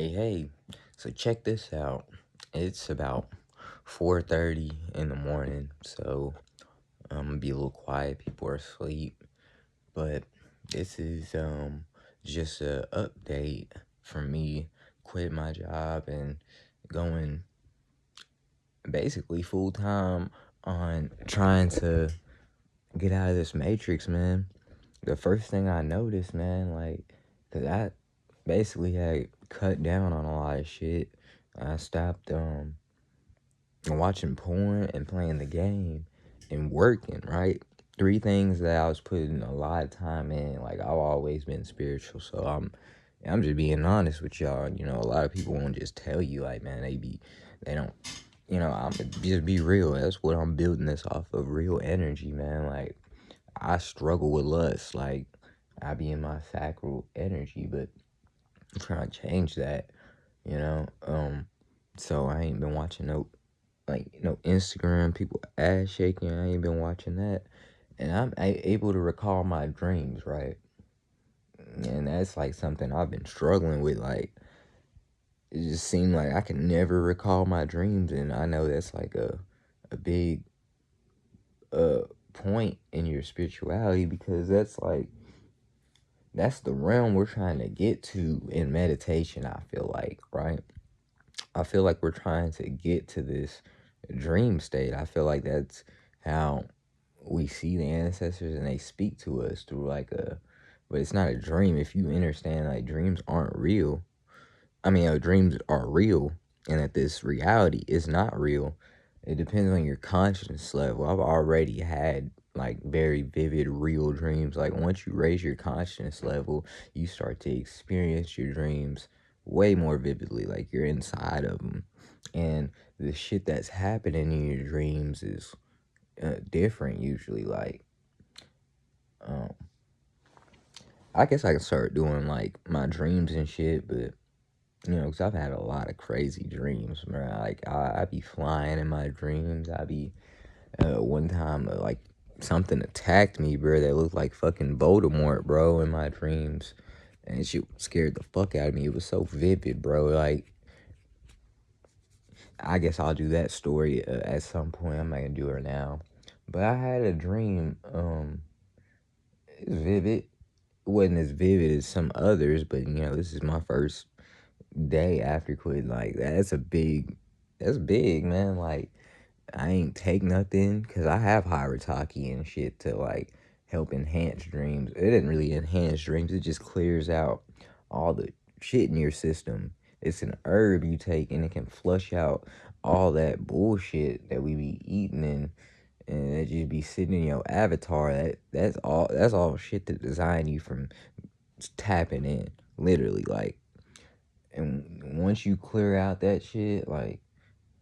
Hey, so check this out. It's about 4:30 in the morning, so I'm gonna be a little quiet. People are asleep, but this is just a update for me quit my job and going basically full time on trying to get out of this matrix, man. The first thing I noticed, man, like, cause I basically had cut down on a lot of shit. I stopped watching porn and playing the game and working, right? Three things that I was putting a lot of time in. Like, I've always been spiritual, so I'm just being honest with y'all. You know, a lot of people won't just tell you, like, man, they don't, I'm just be real. That's what I'm building this off of, real energy, man. Like, I struggle with lust. Like, I be in my sacral energy, but I'm trying to change that, you know. So I ain't been watching no Instagram people ass shaking. I ain't been watching that, and I'm able to recall my dreams, right? And that's like something I've been struggling with. Like, it just seemed like I can never recall my dreams, and I know that's like a big uh point in your spirituality, because that's the realm we're trying to get to in meditation. I feel like, right? I feel like we're trying to get to this dream state. I feel like that's how we see the ancestors and they speak to us through but it's not a dream. If you understand, like, dreams aren't real. I mean, dreams are real, and that this reality is not real. It depends on your consciousness level. I've already had like very vivid, real dreams. Like, once you raise your consciousness level, you start to experience your dreams way more vividly. Like, you're inside of them, and the shit that's happening in your dreams is different usually. Like, um, I guess I can start doing like my dreams and shit, but because I've had a lot of crazy dreams, man. Like, I be flying in my dreams. I be, one time, like, something attacked me, bro, that looked like fucking Voldemort, bro, in my dreams. And shit scared the fuck out of me. It was so vivid, bro. Like, I guess I'll do that story at some point. I'm not gonna do her now. But I had a dream, it's vivid. It wasn't as vivid as some others, but, this is my first day after quitting. Like, that's big, man. Like, I ain't take nothing, because I have Hirataki and shit to like help enhance dreams. It didn't really enhance dreams, it just clears out all the shit in your system. It's an herb you take, and it can flush out all that bullshit that we be eating, and it just be sitting in your avatar. That's all shit to design you from tapping in, literally. Like, and once you clear out that shit, like,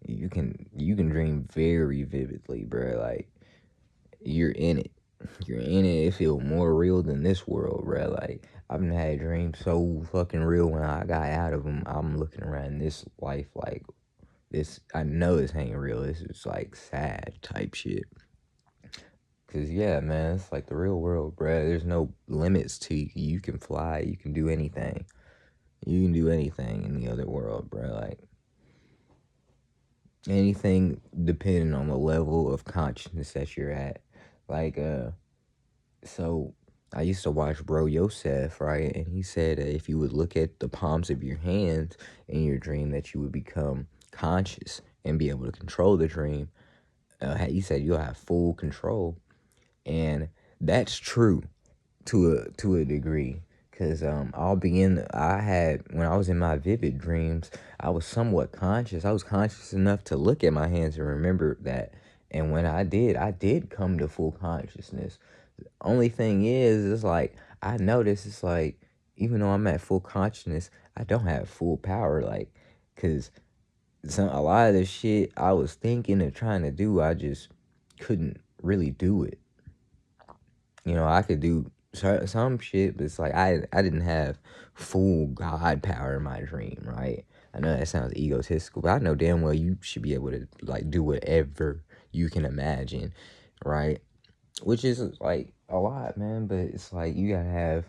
you can dream very vividly, bro. Like, you're in it. You're in it. It feel more real than this world, bro. Like, I've been had dreams so fucking real. When I got out of them, I'm looking around this life like this. I know this ain't real. This is like sad type shit. Cause yeah, man, it's like the real world, bro. There's no limits to you. You can fly. You can do anything. You can do anything in the other world, bro. Like, anything depending on the level of consciousness that you're at. Like, so I used to watch Bro Yosef, right? And he said that if you would look at the palms of your hands in your dream, that you would become conscious and be able to control the dream. He said you'll have full control, and that's true to a degree. Cause I had, when I was in my vivid dreams, I was somewhat conscious. I was conscious enough to look at my hands and remember that. And when I did come to full consciousness. Only thing is, it's like, I notice it's like, even though I'm at full consciousness, I don't have full power. Like, cause a lot of the shit I was thinking and trying to do, I just couldn't really do it. I could do some shit, but it's like I didn't have full God power in my dream, right? I know that sounds egotistical, but I know damn well you should be able to like do whatever you can imagine, right? Which is like a lot, man. But it's like you gotta have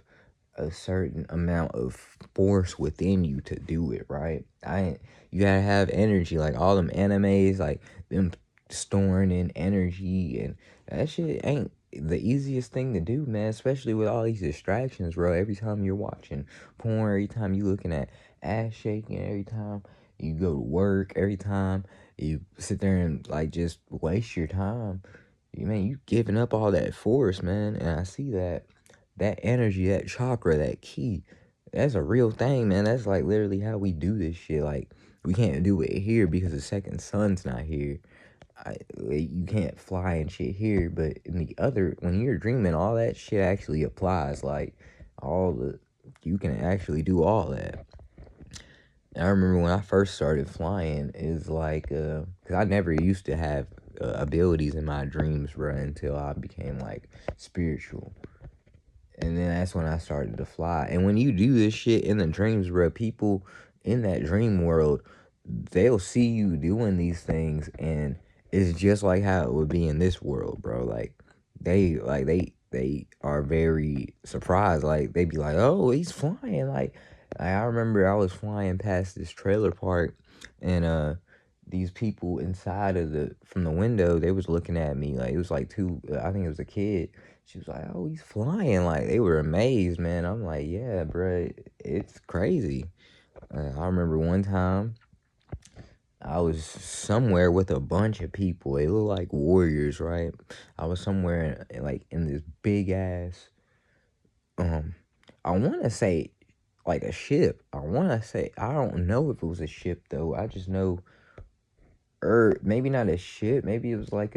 a certain amount of force within you to do it, right? You gotta have energy, like all them animes, like them storing in energy, and that shit ain't the easiest thing to do, man, especially with all these distractions, bro. Every time you're watching porn, every time you looking at ass shaking, every time you go to work, every time you sit there and like just waste your time, you giving up all that force, man. And I see that energy, that chakra, that key, that's a real thing, man. That's like literally how we do this shit. Like, we can't do it here because the second sun's not here. You can't fly and shit here, but in the other, when you're dreaming, all that shit actually applies. Like, all the, you can actually do all that. And I remember when I first started flying, is like, cause I never used to have abilities in my dreams, bro, until I became like spiritual. And then that's when I started to fly. And when you do this shit in the dreams, bro, people in that dream world, they'll see you doing these things, and it's just like how it would be in this world, bro. They are very surprised. Like, they be like, "Oh, he's flying!" I remember I was flying past this trailer park, and these people inside of from the window, they was looking at me like it was like two. I think it was a kid. She was like, "Oh, he's flying!" Like, they were amazed, man. I'm like, "Yeah, bro, it's crazy." I remember one time I was somewhere with a bunch of people. They look like warriors, right? I was somewhere like in this big ass, um, I want to say like a ship. I want to say, I don't know if it was a ship though. I just know, maybe not a ship. Maybe it was like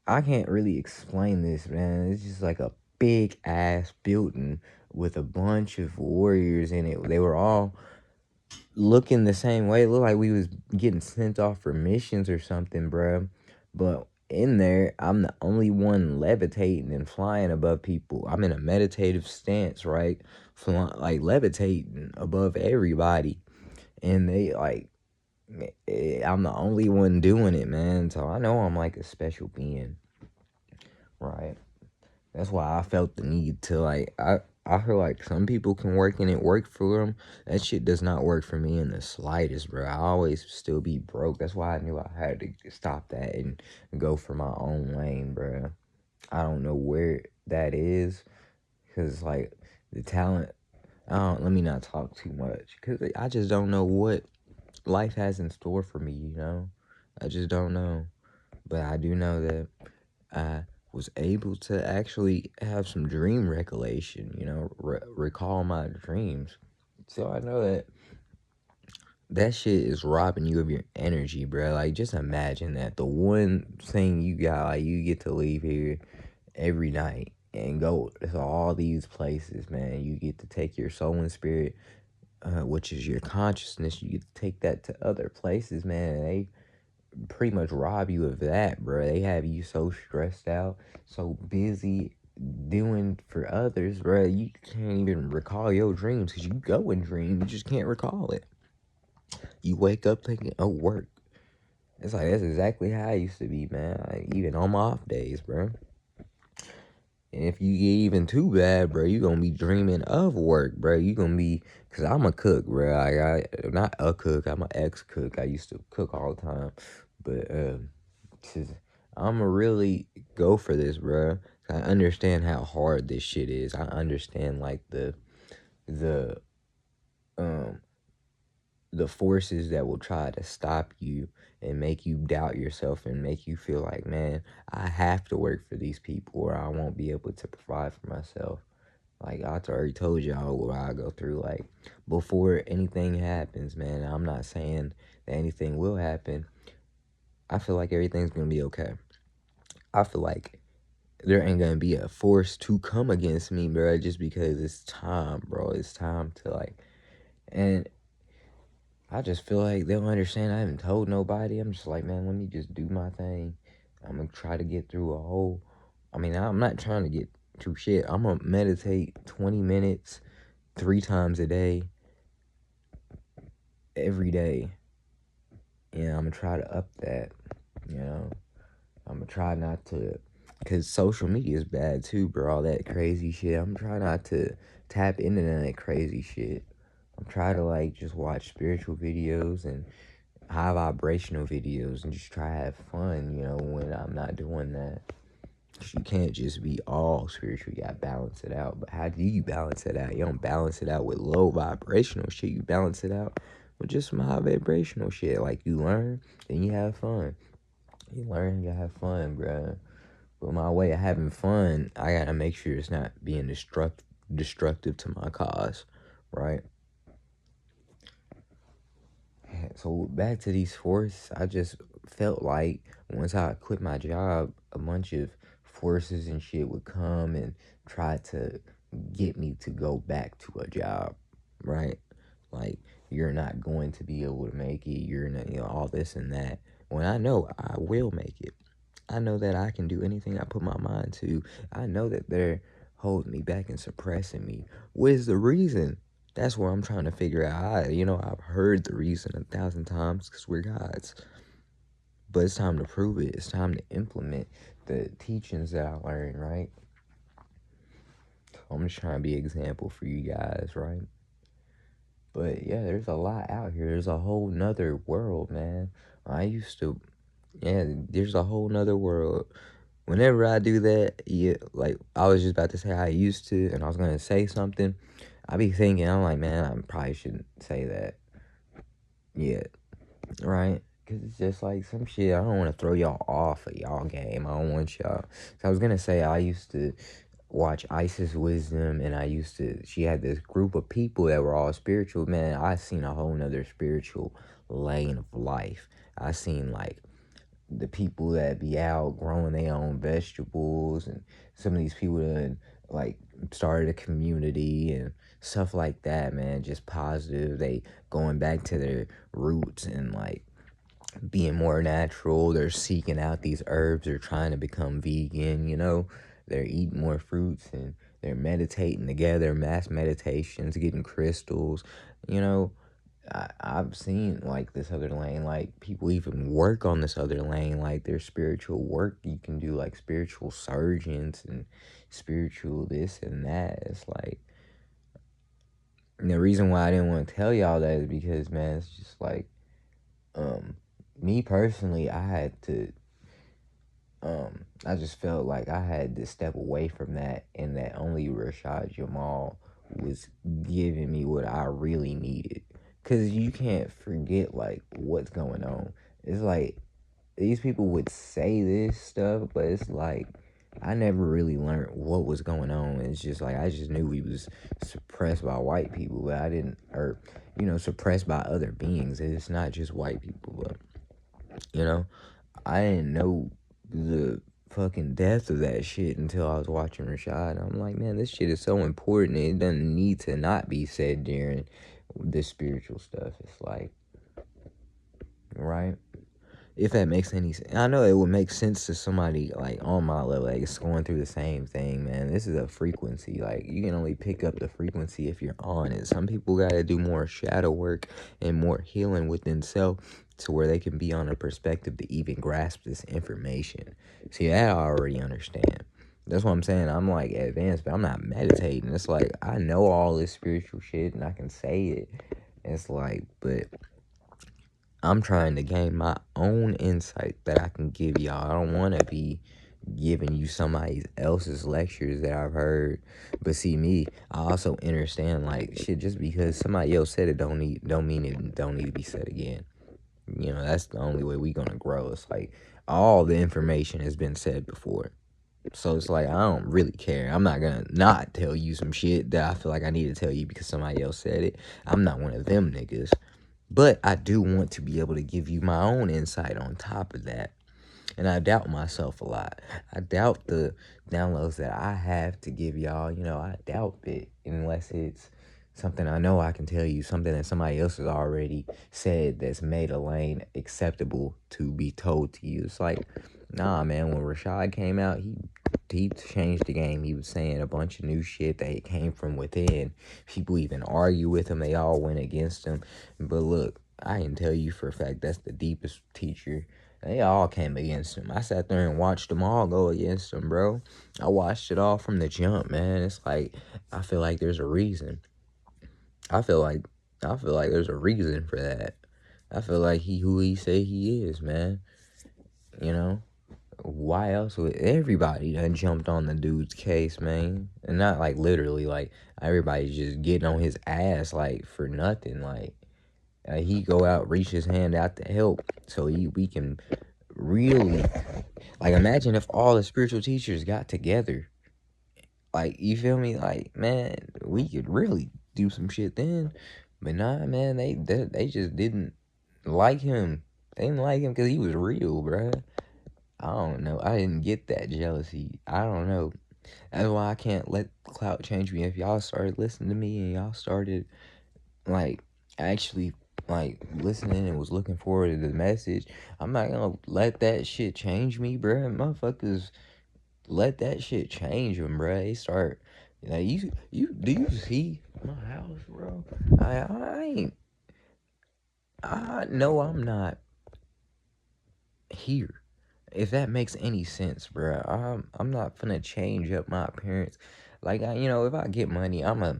I can't really explain this, man. It's just like a big ass building with a bunch of warriors in it. They were all looking the same way. It looked like we was getting sent off for missions or something, bro. But in there, I'm the only one levitating and flying above people. I'm in a meditative stance, right? Like levitating above everybody. And they like, I'm the only one doing it, man. So I know I'm like a special being, right? That's why I felt the need to like, I feel like some people can work and it work for them. That shit does not work for me in the slightest, bro. I always still be broke. That's why I knew I had to stop that and go for my own lane, bro. I don't know where that is, cause like the talent. I don't. Let me not talk too much, cause I just don't know what life has in store for me. I just don't know. But I do know that I was able to actually have some dream recollection, recall my dreams. So I know that shit is robbing you of your energy, bro. Like, just imagine that the one thing you got, like, you get to leave here every night and go to all these places, man. You get to take your soul and spirit, which is your consciousness, you get to take that to other places, man. And they pretty much rob you of that, bro. They have you so stressed out, so busy doing for others, bro. You can't even recall your dreams because you go in dreams, you just can't recall it. You wake up thinking, "Oh, work." It's like that's exactly how I used to be, man. Like, even on my off days, bro. And if you get even too bad, bro, you gonna be dreaming of work, bro. You gonna be, cause I'm a cook, bro. Not a cook. I'm an ex cook. I used to cook all the time, but I'ma really go for this, bro. I understand how hard this shit is. I understand like the um the forces that will try to stop you and make you doubt yourself and make you feel like, man, I have to work for these people or I won't be able to provide for myself. Like, I already told y'all what I go through. Like, before anything happens, man, I'm not saying that anything will happen. I feel like everything's gonna be okay. I feel like there ain't gonna be a force to come against me, bro, just because it's time, bro. It's time to like, and I just feel like they'll understand. I haven't told nobody. I'm just like, man, let me just do my thing. I'm gonna try to get through a whole. I mean, I'm not trying to get through shit. I'm gonna meditate 20 minutes 3 times a day, every day. And I'm gonna try to up that, you know. I'm gonna try not to Because social media is bad too, bro. All that crazy shit. I'm trying not to tap into that crazy shit. I'm trying to like just watch spiritual videos and high vibrational videos and just try to have fun, when I'm not doing that. You can't just be all spiritual. You gotta balance it out. But how do you balance it out? You don't balance it out with low vibrational shit. You balance it out with just some high vibrational shit. Like you learn, then you have fun. You learn, you have fun, bruh. But my way of having fun, I gotta make sure it's not being destructive to my cause, right? So back to these forces, I just felt like once I quit my job, a bunch of forces and shit would come and try to get me to go back to a job, right? Like, you're not going to be able to make it, you're not, all this and that. When I know I will make it, I know that I can do anything I put my mind to. I know that they're holding me back and suppressing me. What is the reason? That's what I'm trying to figure out. I've heard the reason 1,000 times because we're gods. But it's time to prove it. It's time to implement the teachings that I learned, right? I'm just trying to be an example for you guys, right? But yeah, there's a lot out here. There's a whole nother world, man. There's a whole nother world. Whenever I do that, yeah, like I was just about to say I used to, and I was gonna say something. I be thinking, I'm like, man, I probably shouldn't say that yet, right? Because it's just like some shit. I don't want to throw y'all off of y'all game. I don't want y'all. So I was gonna say I used to watch Isis Wisdom, and she had this group of people that were all spiritual. Man, I seen a whole nother spiritual lane of life. I seen like the people that be out growing their own vegetables, and some of these people that like started a community and stuff like that, man. Just positive. They going back to their roots and like being more natural. They're seeking out these herbs. They're trying to become vegan. They're eating more fruits and they're meditating together, mass meditations, getting crystals. you know I've seen like this other lane, like people even work on this other lane, like there's spiritual work you can do, like spiritual surgeons and spiritual this and that. It's like, and the reason why I didn't want to tell y'all that is because, man, it's just like, me personally, I just felt like I had to step away from that, and that only Rashad Jamal was giving me what I really needed. Cause you can't forget like what's going on. It's like these people would say this stuff, but it's like I never really learned what was going on. It's just like I just knew he was suppressed by white people, but I didn't, or suppressed by other beings. It's not just white people, but you know, I didn't know the fucking depth of that shit until I was watching Rashad. I'm like, man, this shit is so important. It doesn't need to not be said during this spiritual stuff. It's like, right? If that makes any sense. I know it would make sense to somebody like on my level, like it's going through the same thing, man. This is a frequency. Like you can only pick up the frequency if you're on it. Some people gotta do more shadow work and more healing within self to where they can be on a perspective to even grasp this information. See, that I already understand. That's what I'm saying. I'm like advanced, but I'm not meditating. It's like I know all this spiritual shit and I can say it. It's like, but I'm trying to gain my own insight that I can give y'all. I don't want to be giving you somebody else's lectures that I've heard. But see me, I also understand like shit, just because somebody else said it don't mean it don't need to be said again. That's the only way we gonna grow. It's like all the information has been said before. So it's like I don't really care. I'm not gonna not tell you some shit that I feel like I need to tell you because somebody else said it. I'm not one of them niggas. But I do want to be able to give you my own insight on top of that. And I doubt myself a lot. I doubt the downloads that I have to give y'all. I doubt it unless it's something I know I can tell you, something that somebody else has already said that's made a lane acceptable to be told to you. It's like, nah, man, when Rashad came out, he changed the game. He was saying a bunch of new shit that came from within. People even argue with him. They all went against him. But look, I can tell you for a fact that's the deepest teacher They all came against him. I sat there and watched them all go against him, bro. I watched it all from the jump, man. It's like I feel like there's a reason. I feel like there's a reason for that. I feel like he who he say he is, man. You know? Why else would everybody done jumped on the dude's case, man? And not like literally, like everybody's just getting on his ass like for nothing. Like he go out, reach his hand out to help, so we can really like imagine if all the spiritual teachers got together. Like you feel me? Like man, we could really do some shit then. But nah, man, they just didn't like him. They didn't like him because he was real, bruh. I don't know. I didn't get that jealousy. I don't know. That's why I can't let clout change me. If y'all started listening to me and y'all started like actually like listening and was looking forward to the message, I'm not gonna let that shit change me, bruh. Motherfuckers let that shit change them, bruh. They start like you do you see my house, bro? I ain't I know I'm not here. If that makes any sense, bro. I'm not finna change up my appearance. Like if I get money, I'ma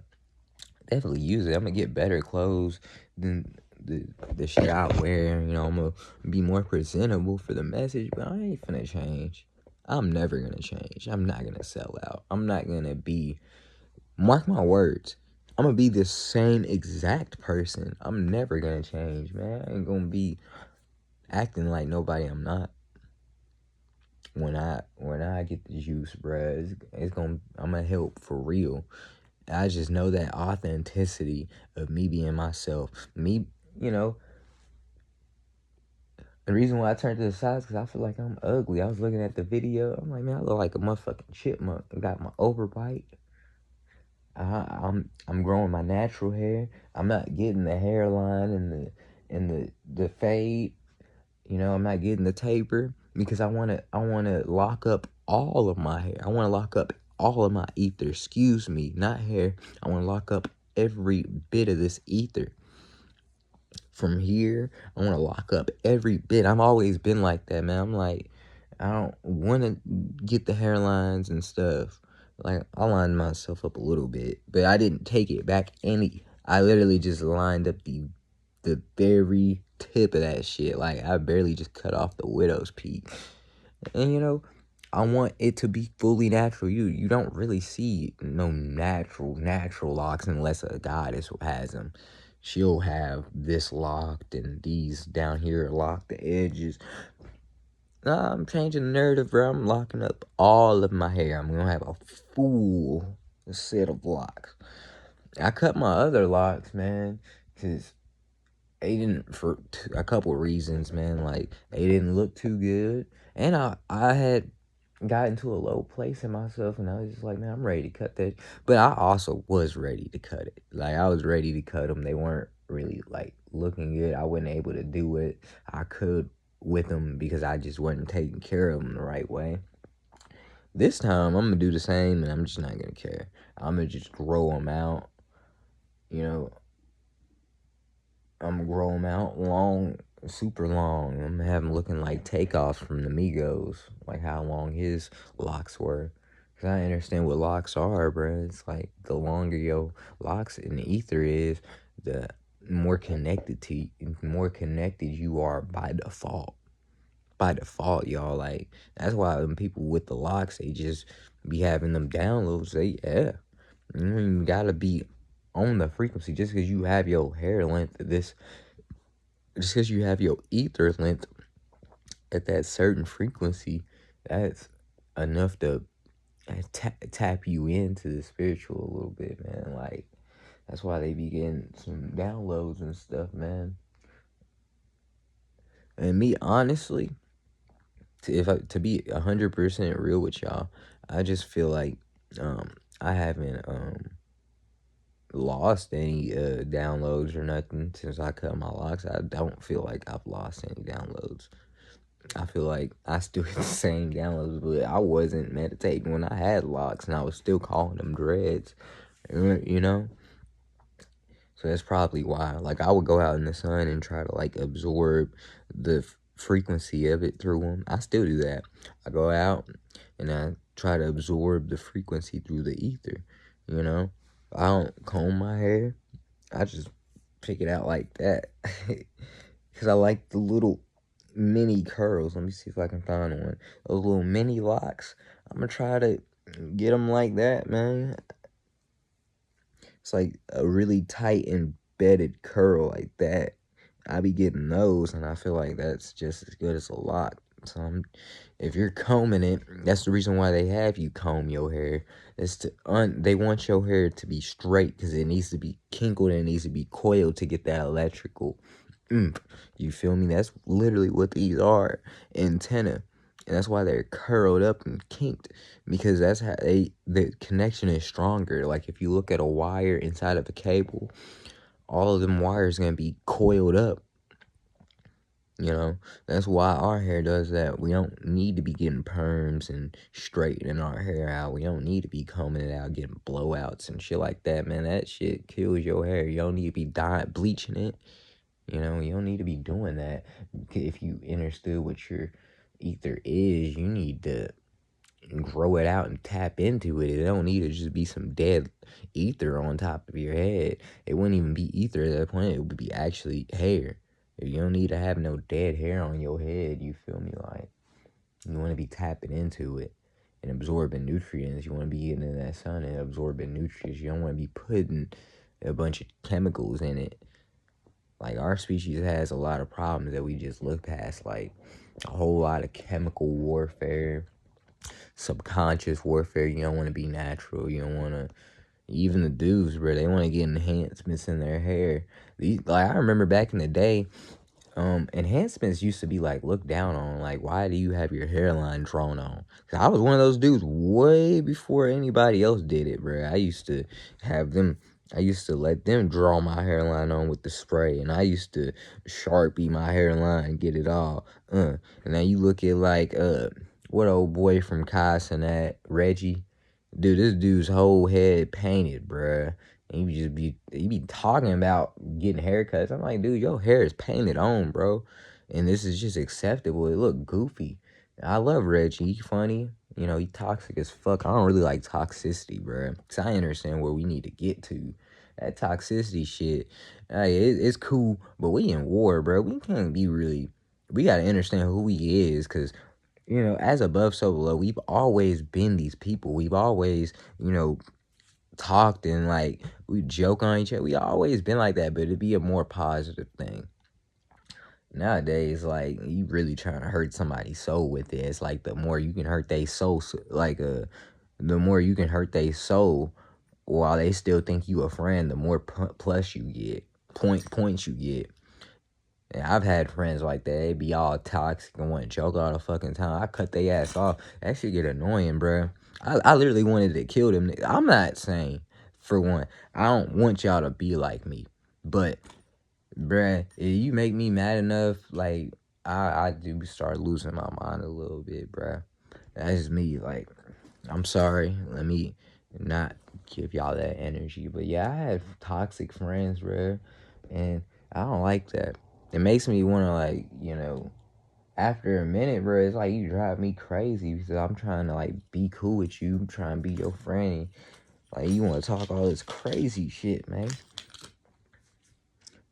definitely use it. I'm gonna get better clothes than the shit I wear. I'm gonna be more presentable for the message, but I ain't finna change. I'm never gonna change. I'm not gonna sell out. I'm not gonna be. Mark my words. I'm gonna be the same exact person. I'm never gonna change, man. I ain't gonna be acting like nobody I'm not. When I get the juice, bruh, I'm gonna help for real. I just know that authenticity of me being myself. Me, you know, the reason why I turned to the side is because I feel like I'm ugly. I was looking at the video. I'm like, man, I look like a motherfucking chipmunk. I got my overbite. I'm growing my natural hair. I'm not getting the hairline and the fade. I'm not getting the taper because I wanna lock up all of my hair. I wanna lock up all of my ether. Excuse me, not hair. I wanna lock up every bit of this ether. From here, I wanna lock up every bit. I've always been like that, man. I'm like, I don't wanna get the hairlines and stuff. Like I lined myself up a little bit, but I didn't take it back any. I literally just lined up the very tip of that shit. Like I barely just cut off the widow's peak. And I want it to be fully natural. You don't really see no natural locks unless a goddess has them. She'll have this locked and these down here locked, the edges. Nah, I'm changing the narrative, bro. I'm locking up all of my hair. I'm gonna have a full set of locks. I cut my other locks, man, because they didn't, for a couple reasons, man. Like they didn't look too good, and I had gotten to a low place in myself, and I was just like, man, I'm ready to cut that. But I also was ready to cut it. Like I was ready to cut them. They weren't really like looking good. I wasn't able to do it. I could with them because I just wasn't taking care of them the right way. This time I'm gonna do the same, and I'm just not gonna care. I'm gonna just grow them out. You know, I'm gonna grow them out long, super long. I'm gonna have them looking like Takeoffs from the Migos, like how long his locks were. Cause I understand what locks are, bro. It's like the longer your locks in the ether is, the more connected you are by default. By default, y'all. Like that's why when people with the locks, they just be having them downloads. You gotta be on the frequency just because you have your hair length just because you have your ether length at that certain frequency, that's enough to tap you into the spiritual a little bit, man. Like that's why they be getting some downloads and stuff, man. And me, honestly, to be 100% real with y'all, I just feel like I haven't lost any downloads or nothing since I cut my locks. I don't feel like I've lost any downloads. I feel like I still get the same downloads, but I wasn't meditating when I had locks, and I was still calling them dreads, you know? So that's probably why. Like, I would go out in the sun and try to, like, absorb the frequency of it through them. I still do that. I go out and I try to absorb the frequency through the ether, you know? I don't comb my hair. I just pick it out like that. Because I like the little mini curls. Let me see if I can find one. Those little mini locks. I'm going to try to get them like that, man. It's like a really tight embedded curl like that. I be getting those, and I feel like that's just as good as a lock. So if you're combing it, that's the reason why they have you comb your hair. It's to they want your hair to be straight because it needs to be kinkled and it needs to be coiled to get that electrical oomph. You feel me? That's literally what these are, antenna. And that's why they're curled up and kinked, because that's how the connection is stronger. Like if you look at a wire inside of a cable, all of them wires gonna be coiled up. You know, that's why our hair does that. We don't need to be getting perms and straightening our hair out. We don't need to be combing it out, getting blowouts and shit like that, man. That shit kills your hair. You don't need to be bleaching it. You know, you don't need to be doing that. If you understood what your ether is, you need to grow it out and tap into it. It don't need to just be some dead ether on top of your head. It wouldn't even be ether at that point. It would be actually hair. You don't need to have no dead hair on your head. You feel me? Like, you want to be tapping into it and absorbing nutrients. You want to be getting in that sun and absorbing nutrients. You don't want to be putting a bunch of chemicals in it. Like, our species has a lot of problems that we just look past, like a whole lot of chemical warfare, subconscious warfare. You don't want to be natural. You don't want to, even the dudes, bro, they want to get enhancements in their hair. Like, I remember back in the day, enhancements used to be like looked down on. Like, why do you have your hairline drawn on? 'Cause I was one of those dudes way before anybody else did it, bro. I used to let them draw my hairline on with the spray, and I used to Sharpie my hairline, get it all. And then you look at like what old boy from Kai Cenat, Reggie. Dude, this dude's whole head painted, bruh. And you be talking about getting haircuts. I'm like, dude, your hair is painted on, bro. And this is just acceptable. It look goofy. I love Reggie. He funny. You know, he toxic as fuck. I don't really like toxicity, bruh. Cause I understand where we need to get to. That toxicity shit, it's cool, but we in war, bro. We can't be really. We gotta understand who he is, cause you know, as above, so below. We've always been these people. We've always, you know, talked and like we joke on each other. We always been like that, but it'd be a more positive thing. Nowadays, like you really trying to hurt somebody's soul with it. It's like the more you can hurt their soul, the more you can hurt their soul while they still think you a friend, the more plus you get, points you get. And I've had friends like that. They be all toxic and want to joke all the fucking time. I cut their ass off. That shit get annoying, bro. I literally wanted to kill them. I'm not saying, for one, I don't want y'all to be like me. But, bruh, if you make me mad enough, like, I do start losing my mind a little bit, bruh. That's just me. Like, I'm sorry. Let me not give y'all that energy. But, yeah, I have toxic friends, bruh. And I don't like that. It makes me want to, like, you know, after a minute, bro, it's like you drive me crazy because I'm trying to, like, be cool with you. I'm trying to be your friend. Like, you want to talk all this crazy shit, man.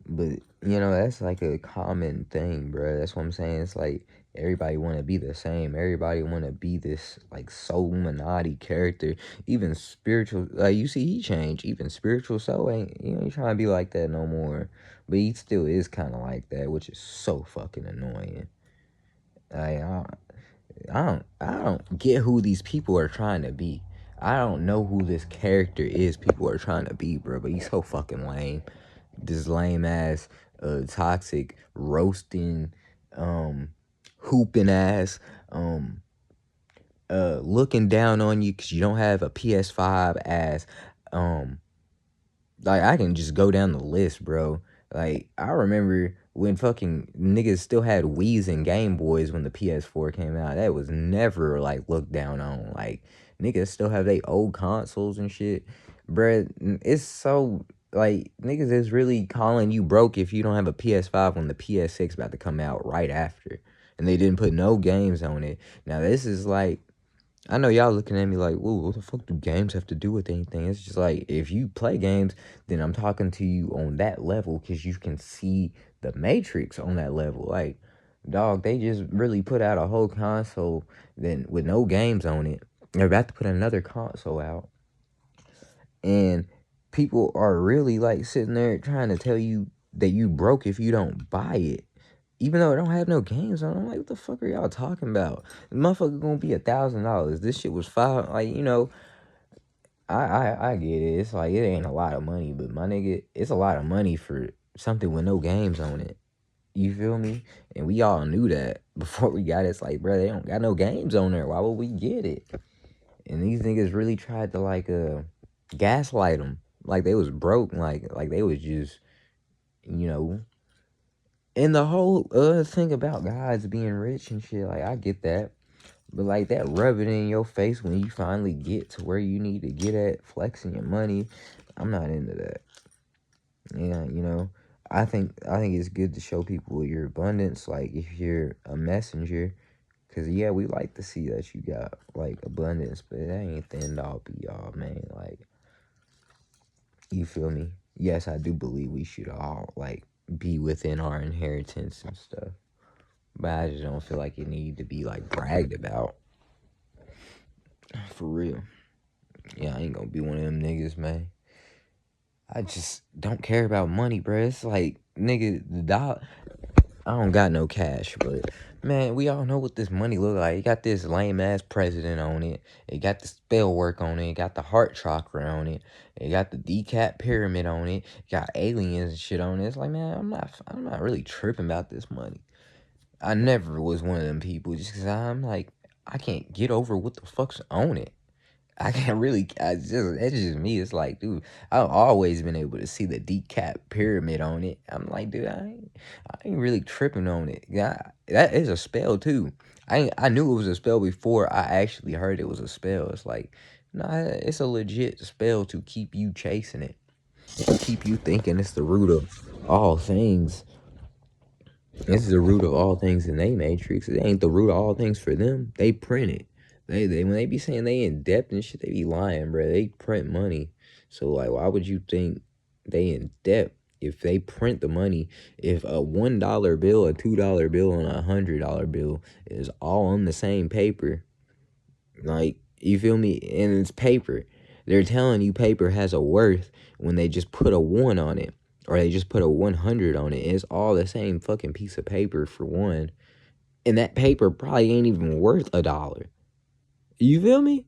But, you know, that's, like, a common thing, bro. That's what I'm saying. It's like everybody want to be the same. Everybody want to be this, like, soul Illuminati character. Even spiritual, like, you see he changed. Even spiritual soul ain't trying to be like that no more. But he still is kind of like that, which is so fucking annoying. Like, I don't get who these people are trying to be. I don't know who this character is people are trying to be, bro. But he's so fucking lame. This lame ass, toxic, roasting, hooping ass, looking down on you because you don't have a PS5 ass, like, I can just go down the list, bro. Like, I remember when fucking niggas still had Wii's and Game Boys when the PS4 came out. That was never, like, looked down on. Like, niggas still have their old consoles and shit. Bruh, it's so, like, niggas is really calling you broke if you don't have a PS5 when the PS6 about to come out right after. and they didn't put no games on it. Now this is like, I know y'all looking at me like, whoa, what the fuck do games have to do with anything? It's just like, if you play games, then I'm talking to you on that level because you can see the Matrix on that level. Like, dog, they just really put out a whole console then with no games on it. They're about to put another console out, and people are really like sitting there trying to tell you that you broke if you don't buy it. Even though it don't have no games on it, I'm like, what the fuck are y'all talking about? The motherfucker gonna be $1,000. This shit was five. Like, you know, I get it. It's like it ain't a lot of money, but my nigga, it's a lot of money for something with no games on it. You feel me? And we all knew that before we got it. It's like, bro, they don't got no games on there. Why would we get it? And these niggas really tried to like gaslight them, like they was broke, like they was just, you know. And the whole thing about guys being rich and shit, like I get that. But like that rub it in your face when you finally get to where you need to get at, flexing your money, I'm not into that. Yeah, you know, I think it's good to show people your abundance. Like if you're a messenger, cause yeah, we like to see that you got like abundance, but that ain't the end all be all, man. Like, you feel me? Yes, I do believe we should all like be within our inheritance and stuff, but I just don't feel like it need to be like bragged about. For real. Yeah, I ain't gonna be one of them niggas, man. I just don't care about money, bro. It's like, nigga, the dollar. I don't got no cash, but man, we all know what this money look like. It got this lame ass president on it. It got the spell work on it. It got the heart chakra on it. It got the decap pyramid on it. It got aliens and shit on it. It's like, man, I'm not really tripping about this money. I never was one of them people just because I'm like, I can't get over what the fuck's on it. I can't really. That's just me. It's like, dude, I've always been able to see the decap pyramid on it. I'm like, dude, I ain't really tripping on it. Yeah, that is a spell too. I knew it was a spell before I actually heard it was a spell. It's like, nah, it's a legit spell to keep you chasing it, to keep you thinking it's the root of all things. This is the root of all things in they matrix. It ain't the root of all things for them. They print it. They when they be saying they in debt and shit, they be lying, bro. They print money. So like, why would you think they in debt if they print the money? If a $1 bill, a $2 bill, and a $100 bill is all on the same paper, like, you feel me? And it's paper. They're telling you paper has a worth when they just put a 1 on it. Or they just put a 100 on it. It's all the same fucking piece of paper for one. And that paper probably ain't even worth $1. You feel me?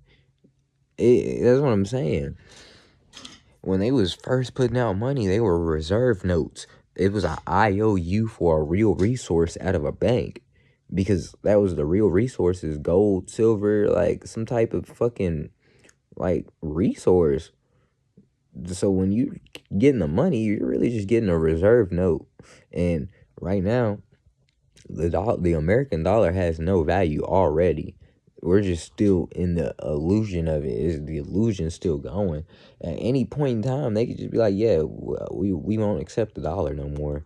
That's what I'm saying. When they was first putting out money, they were reserve notes. It was an IOU for a real resource out of a bank. Because that was the real resources, gold, silver, like some type of fucking like resource. So when you getting the money, you're really just getting a reserve note. And right now, the American dollar has no value already. We're just still in the illusion of it. Is the illusion still going? At any point in time, they could just be like, "Yeah, we won't accept the dollar no more."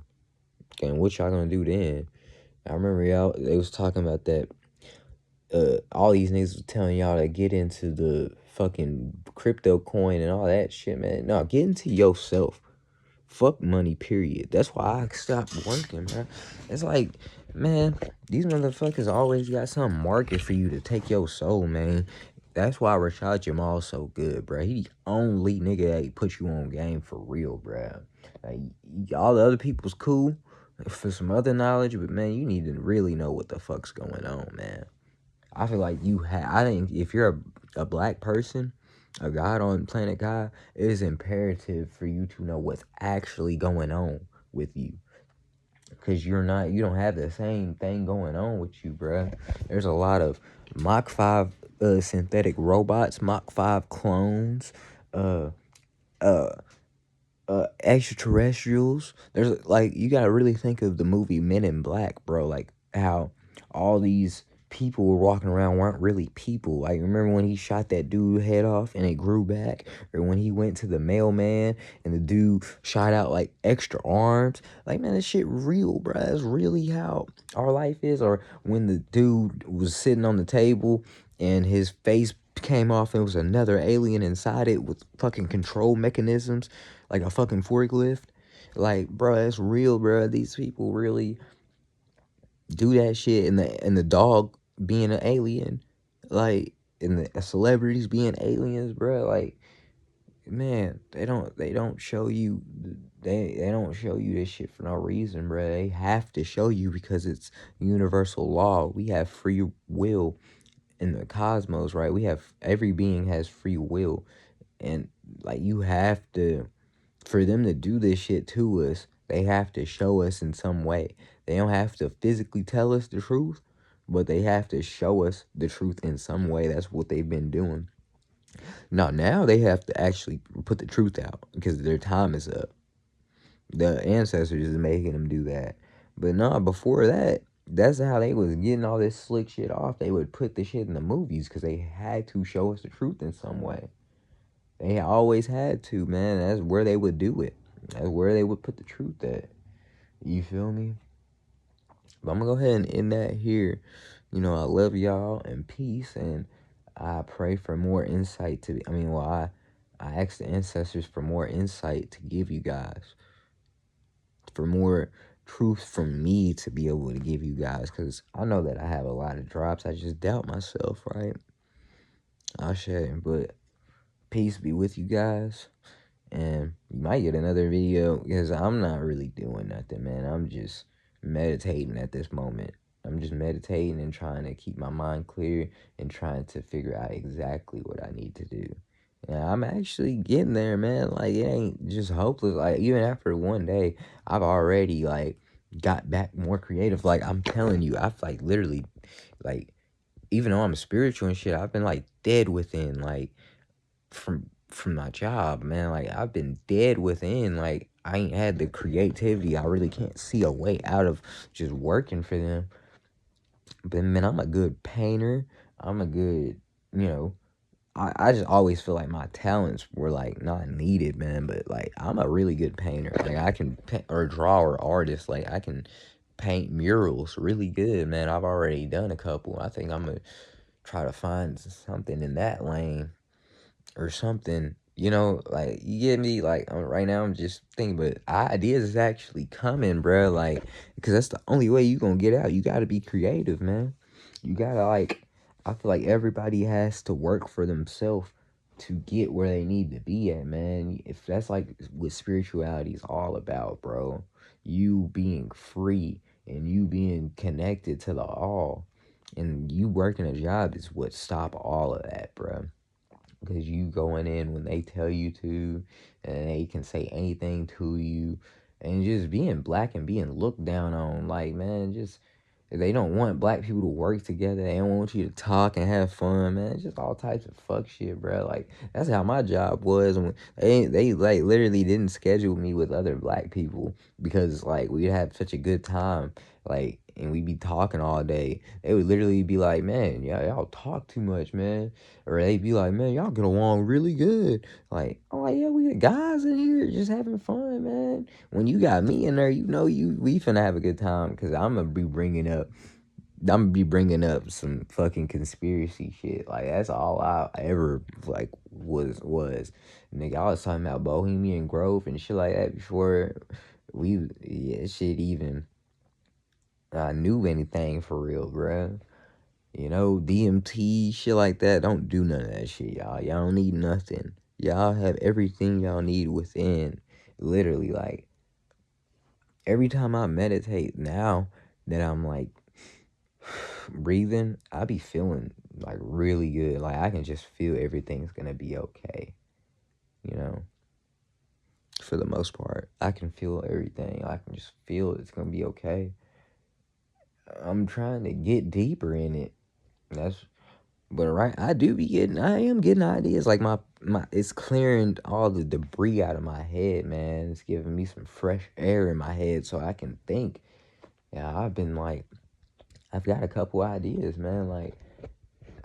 And what y'all gonna do then? I remember y'all they was talking about that. All these niggas was telling y'all to get into the fucking crypto coin and all that shit, man. No, get into yourself. Fuck money, period. That's why I stopped working, man. It's like, man, these motherfuckers always got some market for you to take your soul, man. That's why Rashad Jamal so good, bro. He the only nigga that put you on game for real, bro. Like, all the other people's cool for some other knowledge, but man, you need to really know what the fuck's going on, man. I feel like I think if you're a black person, a god on planet God, it is imperative for you to know what's actually going on with you. Because you don't have the same thing going on with you, bruh. There's a lot of Mach 5 synthetic robots, Mach 5 clones, uh, uh, extraterrestrials. There's like, you gotta really think of the movie Men in Black, bro. Like how all these people were walking around weren't really people. Like, remember when he shot that dude head off and it grew back? Or when he went to the mailman and the dude shot out like extra arms? Like, man, this shit real, bruh. That's really how our life is. Or when the dude was sitting on the table and his face came off and it was another alien inside it with fucking control mechanisms, like a fucking forklift. Like, bruh, it's real, bruh. These people really do that shit, and the dog being an alien, like, and the celebrities being aliens, bro. Like, man, they don't show you they don't show you this shit for no reason, bro. They have to show you because it's universal law. We have free will in the cosmos, right? We have every being has free will, and like you have to for them to do this shit to us, they have to show us in some way. They don't have to physically tell us the truth, but they have to show us the truth in some way. That's what they've been doing. Now they have to actually put the truth out because their time is up. The ancestors is making them do that. But no, before that, that's how they was getting all this slick shit off. They would put the shit in the movies because they had to show us the truth in some way. They always had to, man. That's where they would do it. That's where they would put the truth at. You feel me? But I'm gonna go ahead and end that here. You know, I love y'all and peace, and I pray for more insight to. I ask the ancestors for more insight to give you guys, for more truth from me to be able to give you guys, because I know that I have a lot of drops. I just doubt myself, right? I share, but peace be with you guys. And you might get another video because I'm not really doing nothing, man. I'm just meditating at this moment. I'm just meditating and trying to keep my mind clear and trying to figure out exactly what I need to do. And I'm actually getting there, man. Like, it ain't just hopeless. Like, even after one day, I've already, like, got back more creative. Like, I'm telling you, I've, like, literally, like, even though I'm spiritual and shit, I've been, like, dead within, like, from my job, man. Like, I've been dead within. Like, I ain't had the creativity. I really can't see a way out of just working for them. But man, I'm a good painter. I'm a good, you know, I just always feel like my talents were like not needed, man. But like, I'm a really good painter. Like, I can paint or draw or artist. Like, I can paint murals really good, man. I've already done a couple. I think I'm gonna try to find something in that lane or something, you know, like, you get me? Like, right now I'm just thinking, but ideas is actually coming, bro. Like, because that's the only way you gonna get out. You gotta be creative, man. You gotta, like, I feel like everybody has to work for themselves to get where they need to be at, man. If that's like what spirituality is all about, bro. You being free and you being connected to the all, and you working a job is what stop all of that, bro. Because you going in when they tell you to, and they can say anything to you, and just being black and being looked down on, like, man, just they don't want black people to work together. They don't want you to talk and have fun, man. It's just all types of fuck shit, bro. Like, that's how my job was. When they like literally didn't schedule me with other black people because like we'd have such a good time, like, and we'd be talking all day. They would literally be like, man, yeah, y'all talk too much, man. Or they'd be like, man, y'all get along really good. Like, I'm like, yeah, we the guys in here just having fun, man. When you got me in there, you know we finna have a good time because I'm gonna be bringing up some fucking conspiracy shit. Like, that's all I ever like was. Nigga, I was talking about Bohemian Grove and shit like that before shit even I knew anything for real, bruh. You know, DMT, shit like that. Don't do none of that shit, y'all. Y'all don't need nothing. Y'all have everything y'all need within. Literally, like, every time I meditate now that I'm like breathing, I be feeling like really good. Like, I can just feel everything's gonna be okay. You know, for the most part, I can feel everything. I can just feel it's gonna be okay. I'm trying to get deeper in it. That's But right, I am getting ideas. Like, it's clearing all the debris out of my head, man. It's giving me some fresh air in my head so I can think. Yeah, I've been like I've got a couple ideas, man. Like,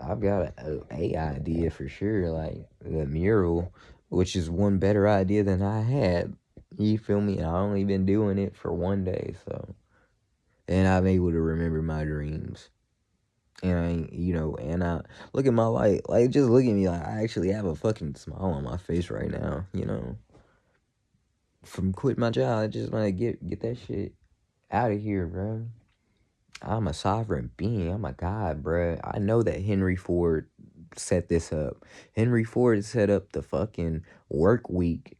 I've got a idea for sure. Like the mural, which is one better idea than I had. You feel me? I only been doing it for 1 day, so and I'm able to remember my dreams. And and I look at my life, like just look at me, like I actually have a fucking smile on my face right now. From quitting my job, I just want to get that shit out of here, bro. I'm a sovereign being. I'm a god, bruh. I know that Henry Ford set this up. Henry Ford set up the fucking work week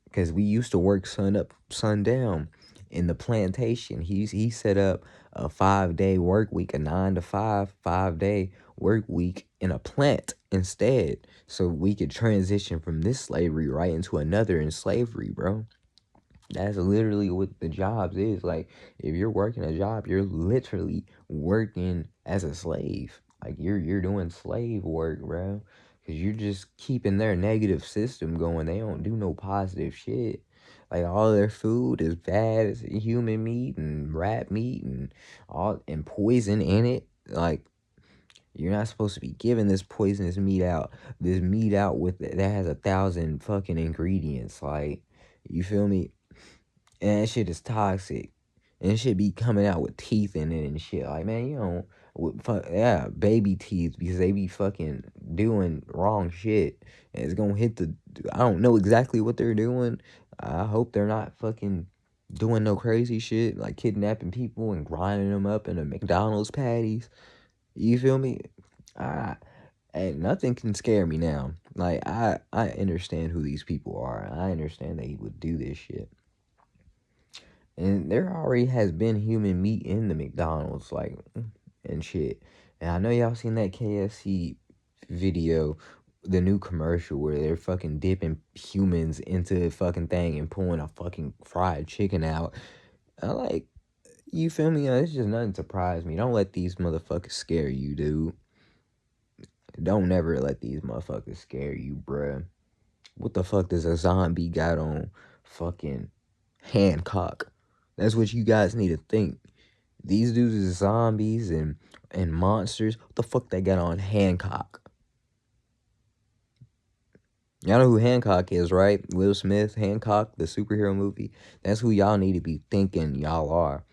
because we used to work sun up, sun down in the plantation. He set up a 5 day work week, a 9 to 5, 5 day work week in a plant instead, so we could transition from this slavery right into another in slavery, bro. That's literally what the jobs is. Like, if you're working a job, you're literally working as a slave. Like, you're doing slave work, bro. Cause you're just keeping their negative system going. They don't do no positive shit. Like, all their food is bad. It's human meat and rat meat and all and poison in it. Like, you're not supposed to be giving this poisonous meat out. This meat out with that has 1,000 fucking ingredients. Like, you feel me? And that shit is toxic. And it should be coming out with teeth in it and shit. Like, man, yeah, baby teeth because they be fucking doing wrong shit. And it's gonna hit the. I don't know exactly what they're doing. I hope they're not fucking doing no crazy shit like kidnapping people and grinding them up into McDonald's patties. You feel me? I and nothing can scare me now. Like I understand who these people are. I understand they would do this shit. And there already has been human meat in the McDonald's, like, and shit. And I know y'all seen that KFC video, the new commercial where they're fucking dipping humans into the fucking thing and pulling a fucking fried chicken out. I like, you feel me? It's just nothing surprise me. Don't let these motherfuckers scare you, dude. Don't never let these motherfuckers scare you, bruh. What the fuck does a zombie got on fucking Hancock? That's what you guys need to think. These dudes is zombies and monsters. What the fuck they got on Hancock? Y'all know who Hancock is, right? Will Smith, Hancock, the superhero movie. That's who y'all need to be thinking y'all are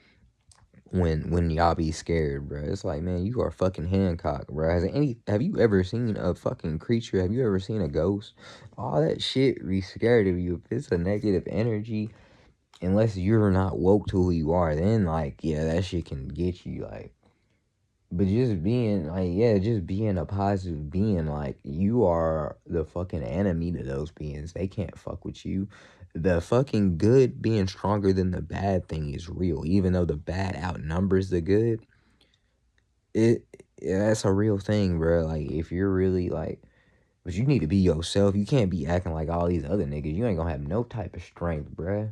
when y'all be scared, bro. It's like, man, you are fucking Hancock, bro. Have you ever seen a fucking creature? Have you ever seen a ghost? All that shit be scared of you. If it's a negative energy, unless you're not woke to who you are, then like, yeah, that shit can get you, like. But just being like, yeah, just being a positive being, like, you are the fucking enemy to those beings. They can't fuck with you. The fucking good being stronger than the bad thing is real. Even though the bad outnumbers the good, it yeah, that's a real thing, bro. Like, if you're really like, but you need to be yourself. You can't be acting like all these other niggas. You ain't gonna have no type of strength, bruh.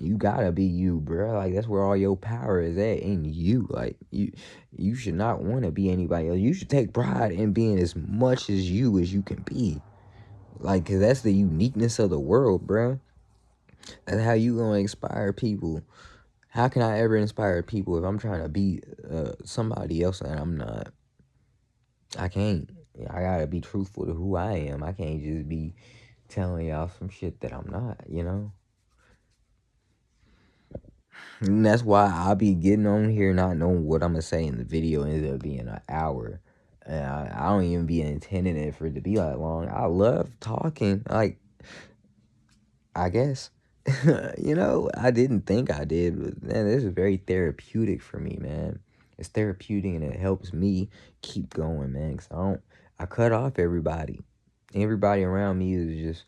You gotta be you, bro. Like, that's where all your power is at, in you. Like, you should not want to be anybody else. You should take pride in being as much as you can be. Like, cause that's the uniqueness of the world, bro. That's how you gonna inspire people. How can I ever inspire people if I'm trying to be somebody else and I'm not? I can't. I gotta be truthful to who I am. I can't just be telling y'all some shit that I'm not. And that's why I'll be getting on here not knowing what I'm gonna say in the video ends up being an hour. And I don't even be intending it for it to be that long. I love talking. Like, I guess. I didn't think I did, but man, this is very therapeutic for me, man. It's therapeutic and it helps me keep going, man. Cause I cut off everybody. Everybody around me is just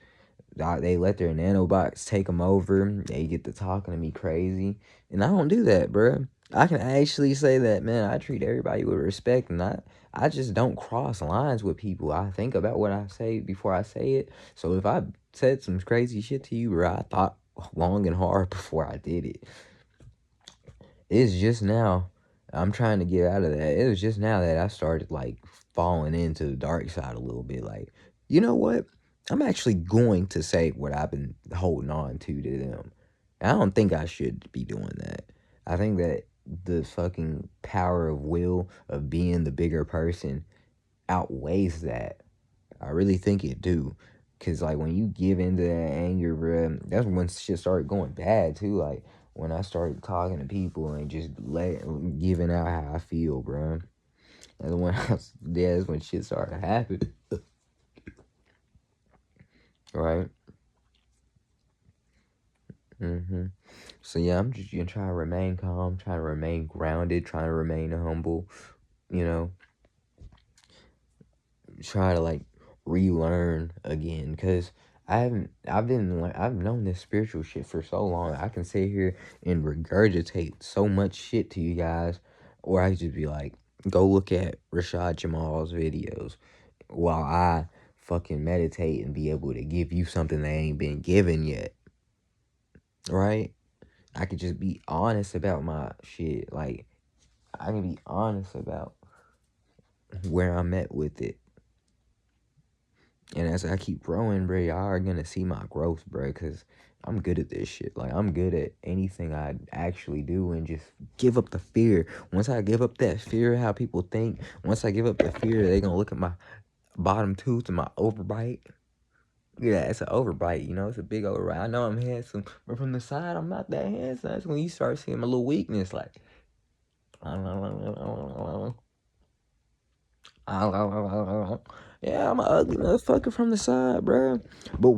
they let their nanobots take them over. They get to talking to me crazy. And I don't do that, bruh. I can actually say that, man, I treat everybody with respect. And I just don't cross lines with people. I think about what I say before I say it. So if I said some crazy shit to you, bruh, I thought long and hard before I did it. It's just now I'm trying to get out of that. It was just now that I started like falling into the dark side a little bit. Like, you know what? I'm actually going to say what I've been holding on to them. I don't think I should be doing that. I think that the fucking power of will of being the bigger person outweighs that. I really think it do. Cause like when you give into that anger, bro, that's when shit started going bad too. Like when I started talking to people and just giving out how I feel, bro. That's when shit started happening. Right? So yeah, I'm just gonna try to remain calm, trying to remain grounded, trying to remain humble, you know, try to like relearn again, because I've known this spiritual shit for so long. I can sit here and regurgitate so much shit to you guys, or I could just be like, go look at Rashad Jamal's videos while I fucking meditate and be able to give you something that ain't been given yet, right? I could just be honest about my shit. Like, I can be honest about where I'm at with it. And as I keep growing, bro, y'all are gonna see my growth, bro, because I'm good at this shit. Like, I'm good at anything I actually do, and just give up the fear. Once I give up that fear, how people think, once I give up the fear, they gonna look at my bottom tooth and my overbite. Yeah, it's an overbite, you know, it's a big overbite. I know I'm handsome, but from the side, I'm not that handsome. That's when you start seeing my little weakness, like, yeah, I'm an ugly motherfucker from the side, bro. But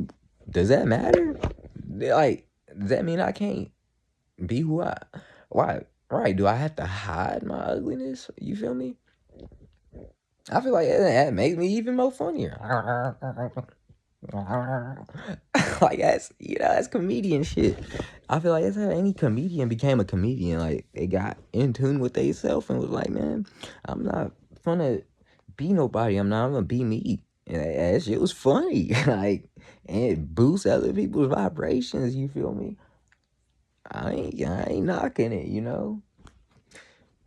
does that matter? Like, does that mean I can't be who I? Why? Right? Do I have to hide my ugliness? You feel me? I feel like that makes me even more funnier. Like that's comedian shit. I feel like that's how any comedian became a comedian. Like they got in tune with themselves and was like, man, I'm not gonna be nobody. I'm gonna be me. And that shit was funny. Like, and it boosts other people's vibrations. You feel me? I ain't knocking it. You know,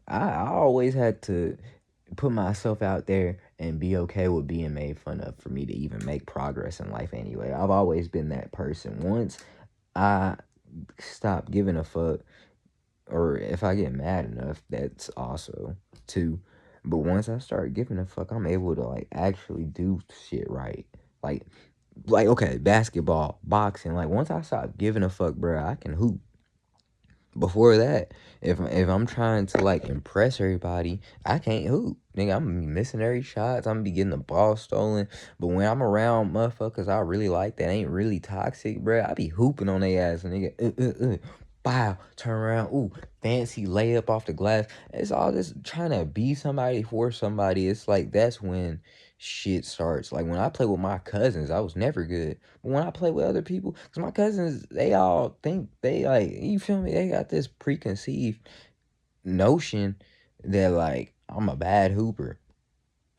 I always had to put myself out there and be okay with being made fun of for me to even make progress in life anyway. I've always been that person. Once I stop giving a fuck, or if I get mad enough, that's also too. But once I start giving a fuck, I'm able to like actually do shit right. Like okay, basketball, boxing. Like once I stop giving a fuck, bro, I can hoop. Before that, if I'm trying to like impress everybody, I can't hoop. Nigga, I'm gonna be missing every shots. I'm gonna be getting the ball stolen. But when I'm around motherfuckers I really like that ain't really toxic, bro, I be hooping on their ass, and nigga. Bow, turn around, ooh, fancy layup off the glass. It's all just trying to be somebody for somebody. It's like that's when shit starts. Like when I play with my cousins, I was never good. But when I play with other people, because my cousins, they all think they like, you feel me? They got this preconceived notion that like I'm a bad hooper.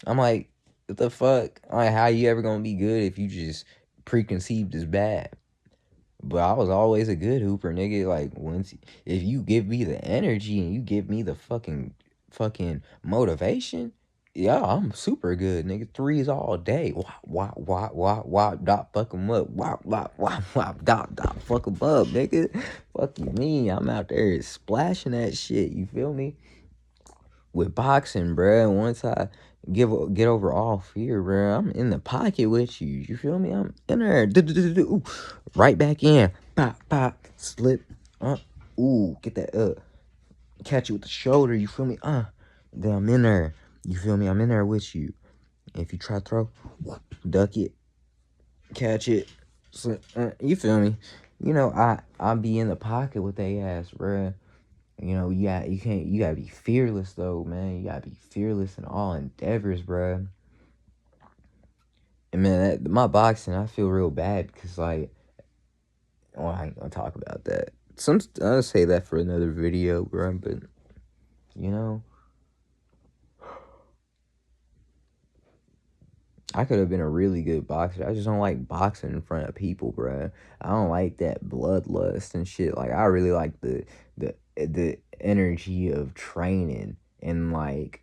I'm like, what the fuck? Like, how you ever gonna be good if you just preconceived as bad? But I was always a good hooper, nigga. Like if you give me the energy and you give me the fucking motivation, yeah, I'm super good, nigga. Threes all day. Wop, dot, fuck 'em up. Wop, dot, fuck 'em up, nigga. Fuck you, me. I'm out there splashing that shit. You feel me? With boxing, bruh. Once I get over all fear, bruh, I'm in the pocket with you. You feel me? I'm in there. Ooh, right back in. Pop, slip. Ooh, get that catch you with the shoulder. You feel me? Then I'm in there. You feel me? I'm in there with you. If you try to throw, duck it, catch it, slip. You feel me? You know, I be in the pocket with they ass, bruh. You know, you gotta be fearless though, man. You gotta be fearless in all endeavors, bruh. And man, my boxing, I feel real bad because like, well, I ain't gonna talk about that. I'll say that for another video, bro. But you know, I could have been a really good boxer. I just don't like boxing in front of people, bro. I don't like that bloodlust and shit. Like I really like the energy of training and like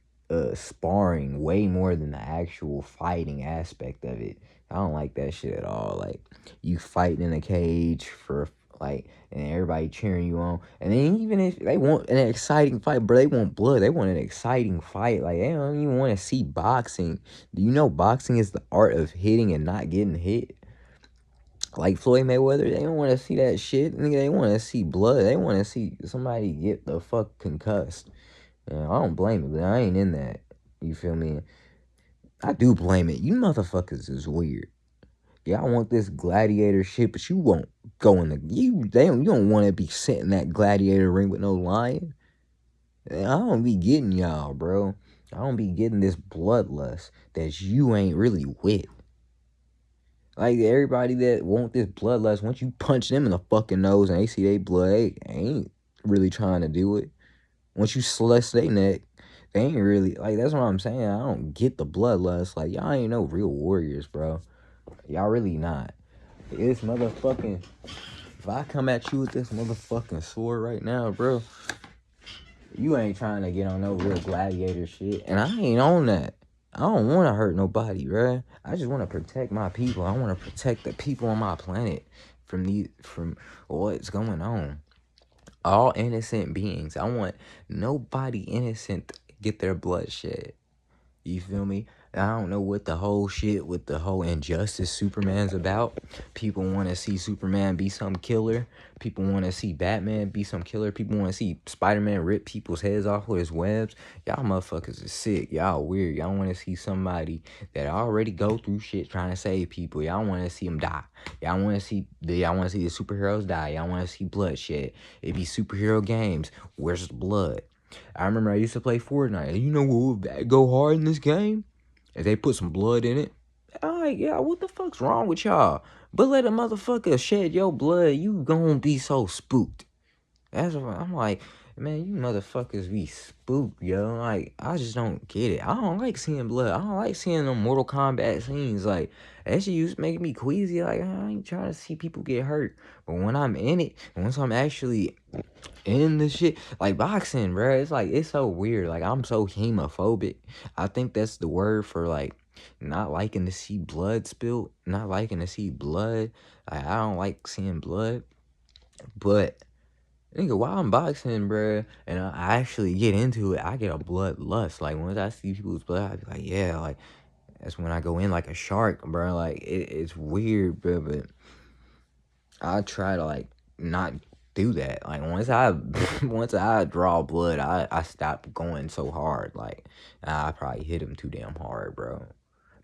sparring way more than the actual fighting aspect of it. I don't like that shit at all. Like you fighting in a cage for Like, and everybody cheering you on. And then even if they want an exciting fight, bro, they want blood. They want an exciting fight. Like, they don't even want to see boxing. Do you know boxing is the art of hitting and not getting hit? Like Floyd Mayweather, they don't want to see that shit. Nigga, they want to see blood. They want to see somebody get the fuck concussed. And I don't blame it, but I ain't in that. You feel me? I do blame it. You motherfuckers is weird. Yeah, I want this gladiator shit, but you won't go in the you don't want to be sitting in that gladiator ring with no lion. I don't be getting y'all, bro. I don't be getting this bloodlust that you ain't really with. Like everybody that want this bloodlust, once you punch them in the fucking nose and they see they blood, they ain't really trying to do it. Once you slice their neck, they ain't really like. That's what I'm saying. I don't get the bloodlust. Like y'all ain't no real warriors, bro. Y'all really not. This motherfucking. If I come at you with this motherfucking sword right now, bro, you ain't trying to get on no real gladiator shit, and I ain't on that. I don't want to hurt nobody, bruh. I just want to protect my people. I want to protect the people on my planet from what's going on. All innocent beings. I want nobody innocent to get their blood shed. You feel me? I don't know what the whole shit with the whole injustice Superman's about. People want to see Superman be some killer. People want to see Batman be some killer. People want to see Spider-Man rip people's heads off with his webs. Y'all motherfuckers is sick. Y'all weird. Y'all want to see somebody that already go through shit trying to save people. Y'all want to see them die. Y'all want to see the superheroes die. Y'all want to see bloodshed. It be superhero games. Where's the blood? I remember I used to play Fortnite. You know what would go hard in this game? If they put some blood in it. I'm like, yeah, what the fuck's wrong with y'all? But let a motherfucker shed your blood, you gonna be so spooked. That's what I'm like, man, you motherfuckers be spooked, yo. Like, I just don't get it. I don't like seeing blood. I don't like seeing them Mortal Kombat scenes. Like, that shit used to make me queasy. Like, I ain't trying to see people get hurt. But when I'm in it, once I'm actually in the shit, like boxing, bro, it's like, it's so weird. Like, I'm so hemophobic. I think that's the word for, like, not liking to see blood spilled. Not liking to see blood. Like, I don't like seeing blood. But nigga, while I'm boxing, bruh, and I actually get into it, I get a bloodlust. Like, once I see people's blood, I be like, yeah, like, that's when I go in like a shark, bro. Like, it's weird, bro, but I try to, like, not do that. Like, once I draw blood, I stop going so hard. Like, I probably hit him too damn hard, bro.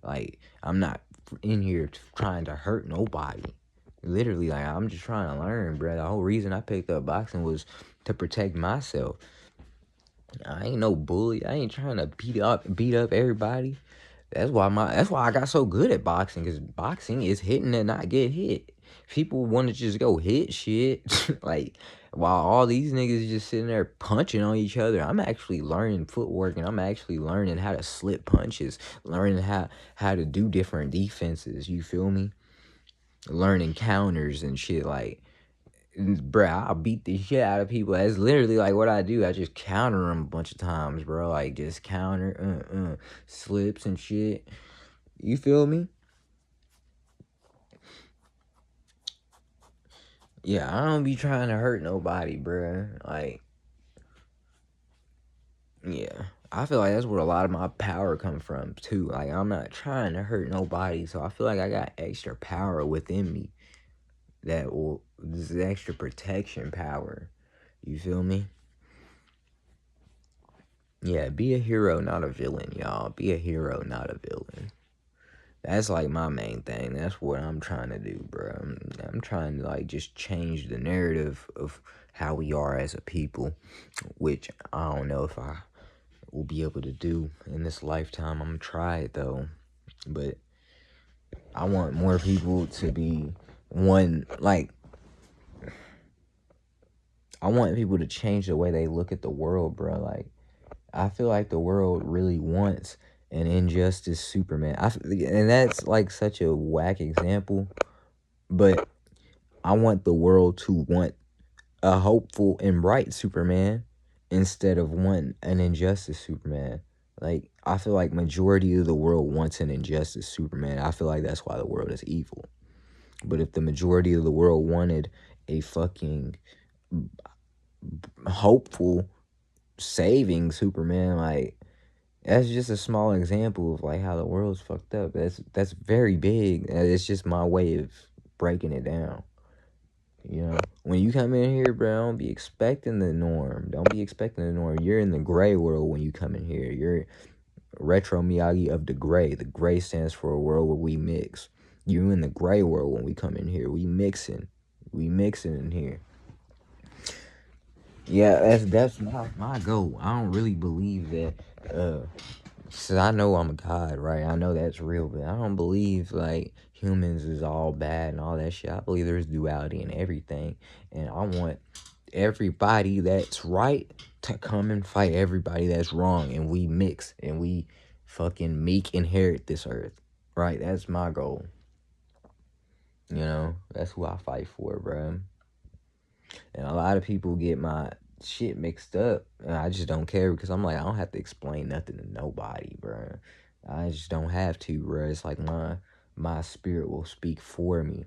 Like, I'm not in here trying to hurt nobody. Literally, like, I'm just trying to learn, bro. The whole reason I picked up boxing was to protect myself. I ain't no bully. I ain't trying to beat up everybody. That's why I got so good at boxing, because boxing is hitting and not get hit. People want to just go hit shit. Like, while all these niggas just sitting there punching on each other, I'm actually learning footwork, and I'm actually learning how to slip punches, learning how to do different defenses. You feel me? Learning counters and shit. Like, bruh, I'll beat the shit out of people. That's literally like what I do. I just counter them a bunch of times, bro. Like, just counter, slips and shit. You feel me? Yeah, I don't be trying to hurt nobody, bruh. Like, yeah. I feel like that's where a lot of my power come from, too. Like, I'm not trying to hurt nobody, so I feel like I got extra power within me. This is extra protection power. You feel me? Yeah, be a hero, not a villain, y'all. Be a hero, not a villain. That's like my main thing. That's what I'm trying to do, bro. I'm trying to like just change the narrative of how we are as a people, which I don't know if I will be able to do in this lifetime. I'm gonna try it though, but I want more people to be one. Like, I want people to change the way they look at the world, bro. Like, I feel like the world really wants an injustice Superman. And that's like such a whack example, but I want the world to want a hopeful and bright Superman instead of an injustice Superman. Like, I feel like majority of the world wants an injustice Superman. I feel like that's why the world is evil. But if the majority of the world wanted a fucking hopeful saving Superman. Like, that's just a small example of like how the world's fucked up. That's very big. It's just my way of breaking it down. You know, when you come in here, bro, don't be expecting the norm. Don't be expecting the norm. You're in the gray world when you come in here. You're Retro Miyagi of the gray. The gray stands for a world where we mix. You in the gray world when we come in here. We mixing. We mixing in here. Yeah, that's my goal. I don't really believe that. So I know I'm a god, right? I know that's real, but I don't believe like humans is all bad and all that shit. I believe there's duality in everything, and I want everybody that's right to come and fight everybody that's wrong, and we mix and we fucking meek inherit this earth, right? That's my goal. You know, that's who I fight for, bro. And a lot of people get my shit mixed up, and I just don't care because I'm like, I don't have to explain nothing to nobody, bro. I just don't have to, bro. It's like my spirit will speak for me.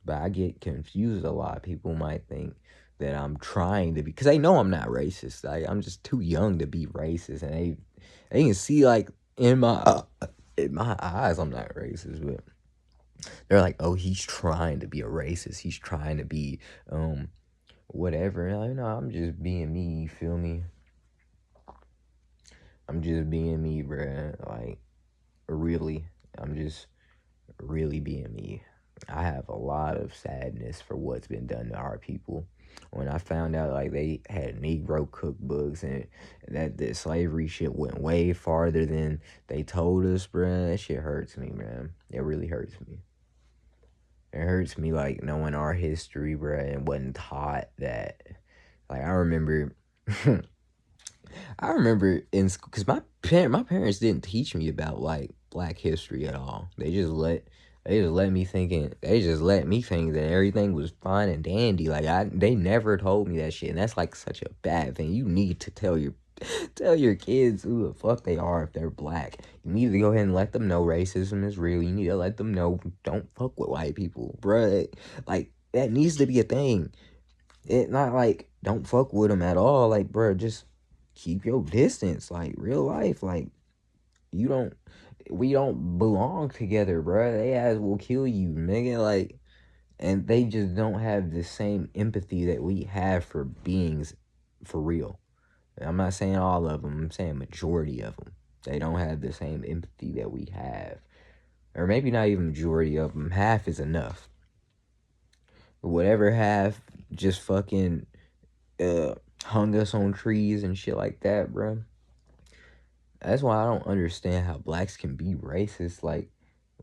But I get confused a lot. People might think that I'm trying to be, because they know I'm not racist. Like, I'm just too young to be racist, and they can see like in my eyes I'm not racist, but they're like, oh, he's trying to be a racist. He's trying to be whatever. Like, no, I'm just being me, you feel me? I'm just being me, bruh. Like, really. I'm just really being me. I have a lot of sadness for what's been done to our people. When I found out, like, they had Negro cookbooks and that the slavery shit went way farther than they told us, bruh, that shit hurts me, man. It really hurts me. It hurts me, like, knowing our history, bruh, and wasn't taught that. Like, I remember in school, because my parents didn't teach me about like Black history at all. They just let me think that everything was fine and dandy. Like, they never told me that shit, and that's like such a bad thing. You need to tell your kids who the fuck they are if they're Black. You need to go ahead and let them know racism is real. You need to let them know don't fuck with white people, bruh. Like, that needs to be a thing. It not like don't fuck with them at all. Like, bruh, just keep your distance. Like, real life. Like, we don't belong together, bruh. They ass will kill you, nigga. Like, and they just don't have the same empathy that we have for beings for real. I'm not saying all of them. I'm saying majority of them. They don't have the same empathy that we have. Or maybe not even majority of them. Half is enough. Whatever half just fucking hung us on trees and shit like that, bro. That's why I don't understand how blacks can be racist. Like,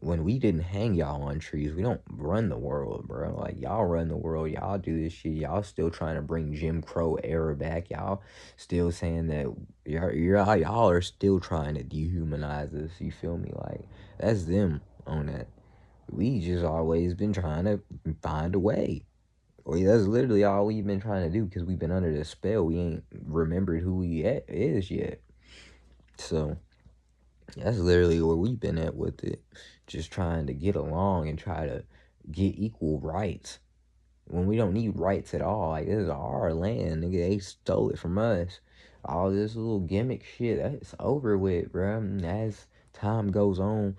when we didn't hang y'all on trees, we don't run the world, bro. Like, y'all run the world. Y'all do this shit. Y'all still trying to bring Jim Crow era back. Y'all still saying that y'all are still trying to dehumanize us. You feel me? Like, that's them on that. We just always been trying to find a way. Well, that's literally all we've been trying to do because we've been under the spell. We ain't remembered who we is yet. So that's literally where we've been at with it. Just trying to get along and try to get equal rights. When we don't need rights at all. Like, this is our land, nigga. They stole it from us. All this little gimmick shit, that's over with, bruh. As time goes on,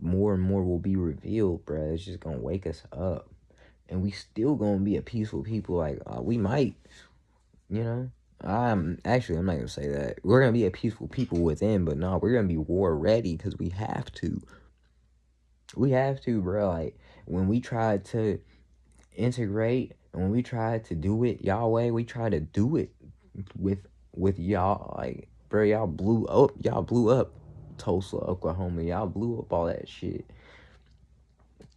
more and more will be revealed, bruh. It's just gonna wake us up. And we still gonna be a peaceful people. Like, we might, you know. I'm not gonna say that. We're gonna be a peaceful people within, but no, we're gonna be war ready because we have to. We have to, bro. Like, when we tried to integrate and when we tried to do it y'all way, we tried to do it with y'all. Like, bro, y'all blew up Tulsa, Oklahoma. Y'all blew up all that shit.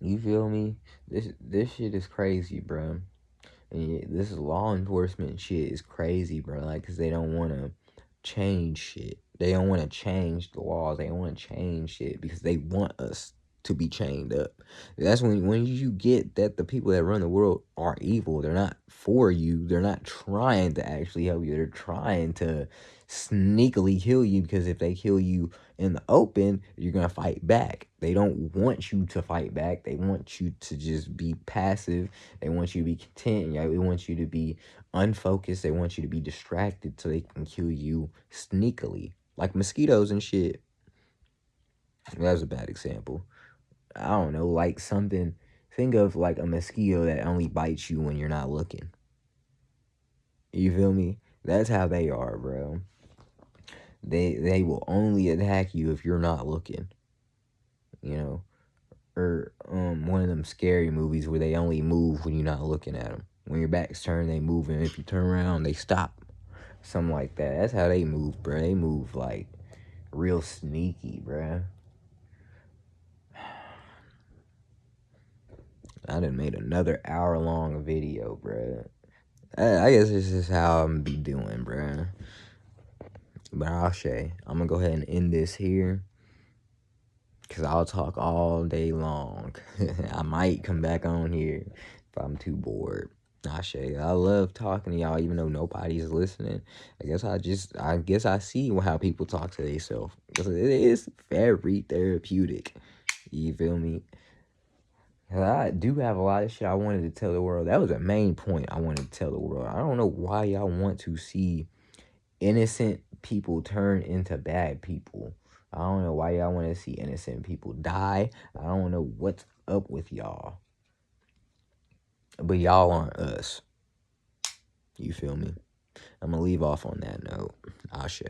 You feel me? This shit is crazy, bro. And this law enforcement shit is crazy, bro. Like, because they don't want to change shit. They don't want to change the laws. They don't want to change shit because they want us to be chained up. That's when you get that the people that run the world are evil. They're not for you. They're not trying to actually help you. They're trying to sneakily kill you, because if they kill you in the open, you're gonna fight back. They don't want you to fight back. They want you to just be passive. They want you to be content. They want you to be unfocused. They want you to be distracted so they can kill you sneakily, like mosquitoes and shit. That was a bad example. I don't know, like something. Think of like a mosquito that only bites you when you're not looking. You feel me? That's how they are, bro. They will only attack you if you're not looking. You know, or one of them scary movies where they only move when you're not looking at them. When your back's turned, they move, and if you turn around, they stop. Something like that. That's how they move, bro. They move like real sneaky, bro. I done made another hour-long video, bro. I guess this is how I'm be doing, bro. But I'll say, I'm gonna go ahead and end this here, because I'll talk all day long. I might come back on here if I'm too bored. I love talking to y'all, even though nobody's listening. I guess I see how people talk to themselves, because it is very therapeutic. You feel me? I do have a lot of shit I wanted to tell the world. That was the main point I wanted to tell the world. I don't know why y'all want to see innocent people turn into bad people. I don't know why y'all want to see innocent people die. I don't know what's up with y'all. But y'all aren't us. You feel me? I'm going to leave off on that note. Ashe.